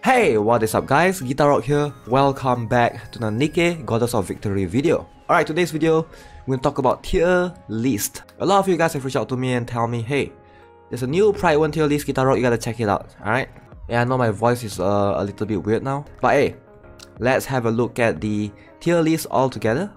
Hey, what is up guys, GuitarRock here. Welcome back to the Nikke Goddess of Victory video. Alright, today's video, we're going to talk about tier list. A lot of you guys have reached out to me and tell me, hey, there's a new Prydwen tier list, GuitarRock, you gotta check it out, alright? Yeah, I know my voice is a little bit weird now, but hey, let's have a look at the tier list all together.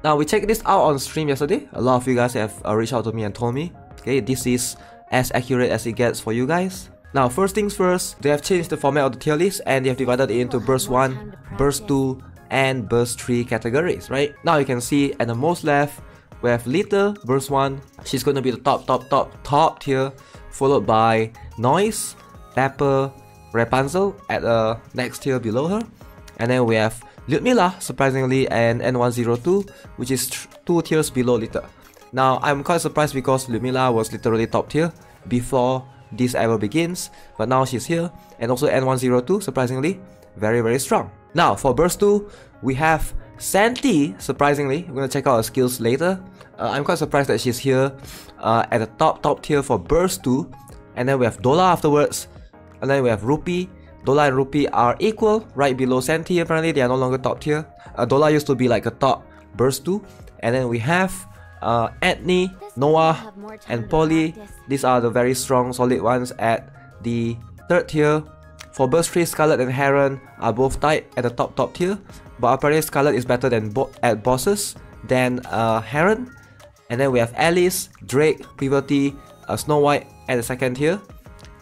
Now, we checked this out on stream yesterday. A lot of you guys have reached out to me and told me, okay, this is as accurate as it gets for you guys. Now, first things first, they have changed the format of the tier list and they have divided it into burst 1, burst 2, and burst 3 categories, right? Now you can see at the most left, we have Lita, burst 1. She's going to be the top tier, followed by Noise, Pepper, Rapunzel at the next tier below her. And then we have Lyudmila, surprisingly, and N102, which is 2 tiers below Lita. Now, I'm quite surprised because Lyudmila was literally top tier before this ever begins, but now she's here, and also N102, surprisingly, very strong. Now, for burst 2, we have Santi, surprisingly. We're gonna check out her skills later. I'm quite surprised that she's here at the top tier for burst 2, and then we have Dola afterwards, and then we have Rupee. Dola and Rupee are equal, right below Santi. Apparently, they are no longer top tier. Dola used to be like a top burst 2, and then we have Anthony, Noah, and Polly. These are the very strong, solid ones at the 3rd tier. For burst 3, Scarlet and Heron are both tied at the top tier, but apparently Scarlet is better than at bosses than Heron. And then we have Alice, Drake, Puberty, Snow White at the 2nd tier.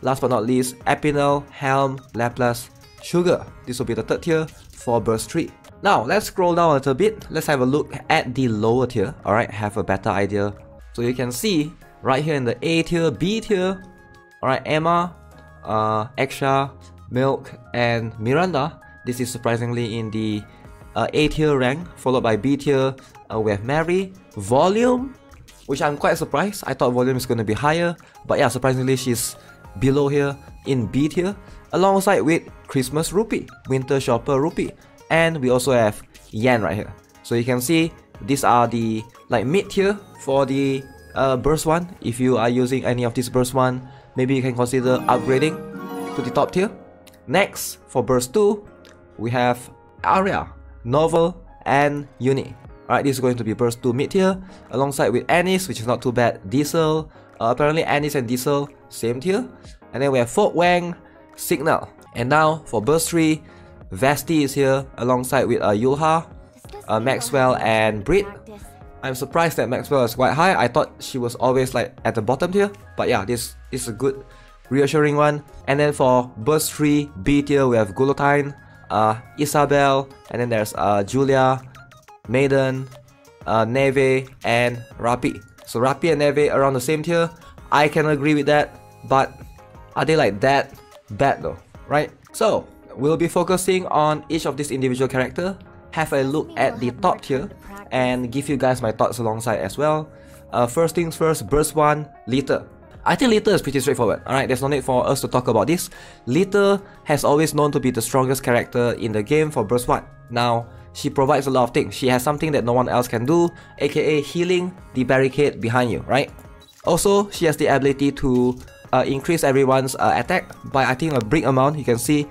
Last but not least, Epinel, Helm, Laplace, Sugar. This will be the 3rd tier for burst 3. Now, let's scroll down a little bit. Let's have a look at the lower tier. Alright, have a better idea. So you can see right here in the A tier, B tier. Alright, Emma, Extra, Milk, and Miranda. This is surprisingly in the A tier rank, followed by B tier. We have Mary, Volume, which I'm quite surprised. I thought Volume is going to be higher, but yeah, surprisingly she's below here in B tier, alongside with Christmas Rupee, Winter Shopper Rupee. And we also have Yan right here. So you can see these are the like mid tier for the burst 1. If you are using any of these burst 1, maybe you can consider upgrading to the top tier. Next, for burst 2, we have Arya, Novel, and Uni. Alright, this is going to be burst 2 mid tier, alongside with Anis, which is not too bad, Diesel. Apparently Anis and Diesel, same tier. And then we have Folk Wang, Signal. And now for burst 3, Vasti is here alongside with Yulha, Maxwell, and Brit. I'm surprised that Maxwell is quite high. I thought she was always like at the bottom tier, but yeah, this is a good reassuring one. And then for burst 3 B tier, we have Guillotine, Isabel, and then there's Julia, Maiden, Neve, and Rapi. So Rapi and Neve around the same tier. I can agree with that, but are they like that bad though, right? So we'll be focusing on each of these individual character, have a look at the top tier, and give you guys my thoughts alongside as well. First things first, burst 1, Lita. I think Lita is pretty straightforward, alright, there's no need for us to talk about this. Lita has always known to be the strongest character in the game for burst 1. Now, she provides a lot of things. She has something that no one else can do, aka healing the barricade behind you, right? Also, she has the ability to increase everyone's attack by I think a big amount. You can see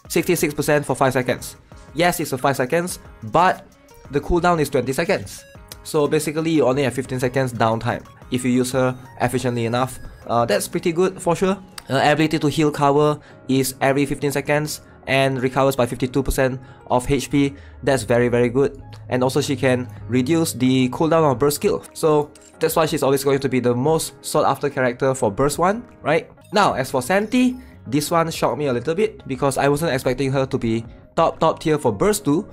66% for 5 seconds. Yes, it's a 5 seconds, but the cooldown is 20 seconds. So basically, you only have 15 seconds downtime if you use her efficiently enough. That's pretty good for sure. Her ability to heal cover is every 15 seconds and recovers by 52% of HP. That's very good. And also she can reduce the cooldown of burst skill. So that's why she's always going to be the most sought after character for burst 1, right? Now, as for Santi, this one shocked me a little bit because I wasn't expecting her to be top tier for burst 2.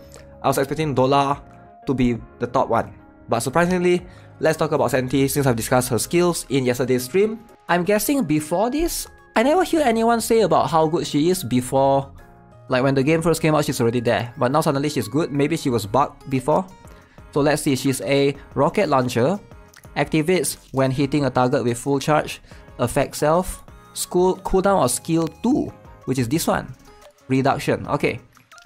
I was expecting Dola to be the top one. But surprisingly, let's talk about Santi since I've discussed her skills in yesterday's stream. I'm guessing before this, I never hear anyone say about how good she is before. Like when the game first came out, she's already there. But now suddenly she's good. Maybe she was bugged before. So let's see, she's a rocket launcher. Activates when hitting a target with full charge. Affect self. Cooldown of skill 2, which is this one. Reduction. Okay.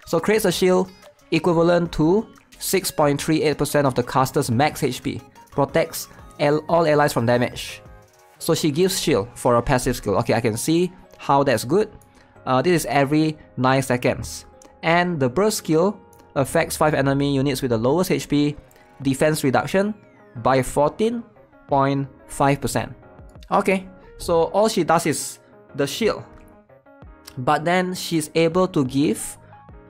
So creates a shield equivalent to 6.38% of the caster's max HP. Protects all allies from damage. So she gives shield for a passive skill. Okay, I can see how that's good. This is every 9 seconds. And the burst skill affects 5 enemy units with the lowest HP defense reduction by 14.5%. Okay, so all she does is the shield. But then she's able to give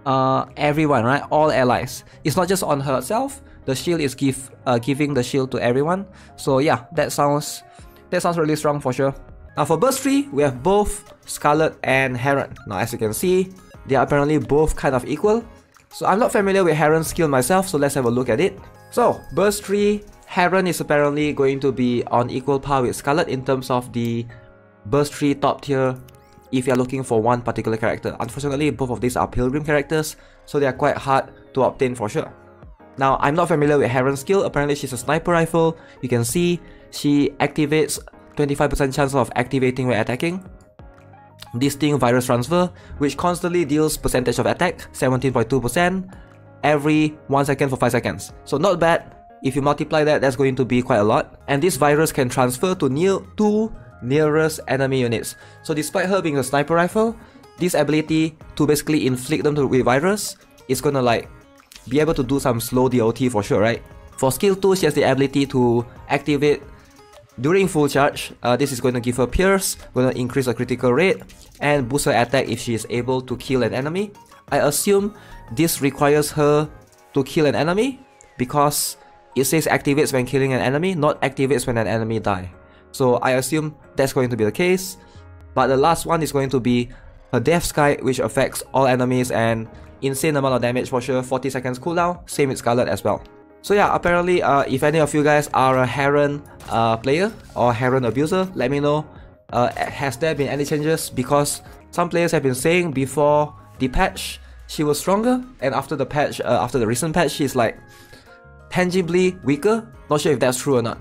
everyone, right? All allies. It's not just on herself. The shield is giving the shield to everyone. So yeah, that sounds really strong for sure. Now for burst 3, we have both Scarlet and Heron. Now as you can see, they are apparently both kind of equal. So I'm not familiar with Heron's skill myself, so let's have a look at it. So burst 3, Heron is apparently going to be on equal par with Scarlet in terms of the burst 3 top tier if you're looking for one particular character. Unfortunately, both of these are Pilgrim characters, so they are quite hard to obtain for sure. Now, I'm not familiar with Heron's skill. Apparently, she's a sniper rifle. You can see she activates 25% chance of activating when attacking. Distinct virus transfer, which constantly deals percentage of attack, 17.2%, every 1 second for 5 seconds. So not bad. If you multiply that, that's going to be quite a lot. And this virus can transfer to nearest enemy units. So despite her being a sniper rifle, this ability to basically inflict them with virus is gonna like be able to do some slow DOT for sure, right? For skill 2, she has the ability to activate during full charge. This is going to give her pierce, going to increase her critical rate, and boost her attack if she is able to kill an enemy. I assume this requires her to kill an enemy because it says activates when killing an enemy, not activates when an enemy dies. So I assume that's going to be the case. But the last one is going to be her Death Sky, which affects all enemies and insane amount of damage for sure, 40 seconds cooldown, same with Scarlet as well. So yeah, apparently if any of you guys are a Heron player or Heron abuser, let me know. Has there been any changes? Because some players have been saying before the patch she was stronger, and after the patch, after the recent patch, she's like tangibly weaker. Not sure if that's true or not.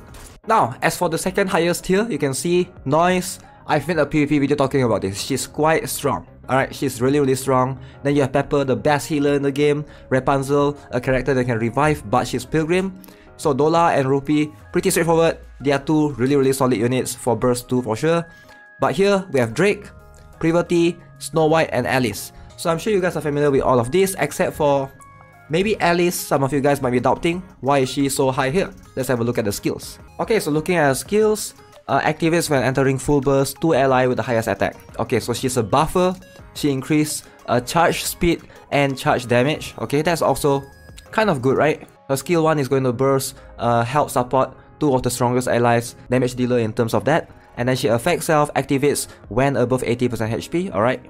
Now, as for the second highest tier, you can see Noise. I've made a PvP video talking about this. She's quite strong. Alright, she's really strong. Then you have Pepper, the best healer in the game. Rapunzel, a character that can revive, but she's Pilgrim. So Dola and Rupee, pretty straightforward. They are two really solid units for Burst 2 for sure. But here, we have Drake, Prydwen, Snow White, and Alice. So I'm sure you guys are familiar with all of these, except for maybe Alice. Some of you guys might be doubting, why is she so high here? Let's have a look at the skills. Okay, so looking at her skills, activates when entering full burst, 2 ally with the highest attack. Okay, so she's a buffer. She increased charge speed and charge damage. Okay, that's also kind of good, right? Her skill 1 is going to burst, help support 2 of the strongest allies, damage dealer in terms of that. And then she affects self, activates when above 80% HP, alright?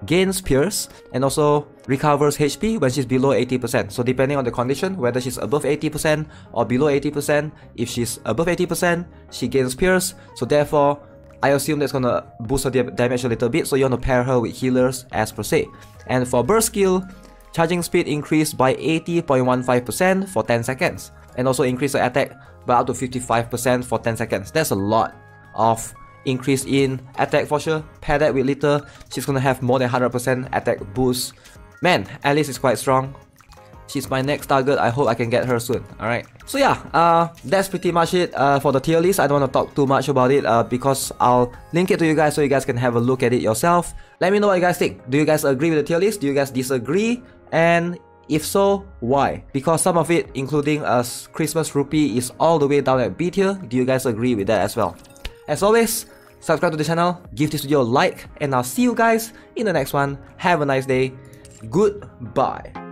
Gains pierce, and also recovers HP when she's below 80%. So depending on the condition, whether she's above 80% or below 80%, if she's above 80%, she gains pierce. So therefore, I assume that's gonna boost her damage a little bit, so you want to pair her with healers as per se. And for burst skill, charging speed increased by 80.15% for 10 seconds. And also increase her attack by up to 55% for 10 seconds. That's a lot of increase in attack for sure. Pair that with Litter, she's gonna have more than 100% attack boost. Man, Alice is quite strong. She's my next target. I hope I can get her soon. Alright. So yeah, that's pretty much it for the tier list. I don't want to talk too much about it because I'll link it to you guys so you guys can have a look at it yourself. Let me know what you guys think. Do you guys agree with the tier list? Do you guys disagree? And if so, why? Because some of it, including Christmas Rupee, is all the way down at B tier. Do you guys agree with that as well? As always, subscribe to the channel, give this video a like, and I'll see you guys in the next one. Have a nice day. Goodbye.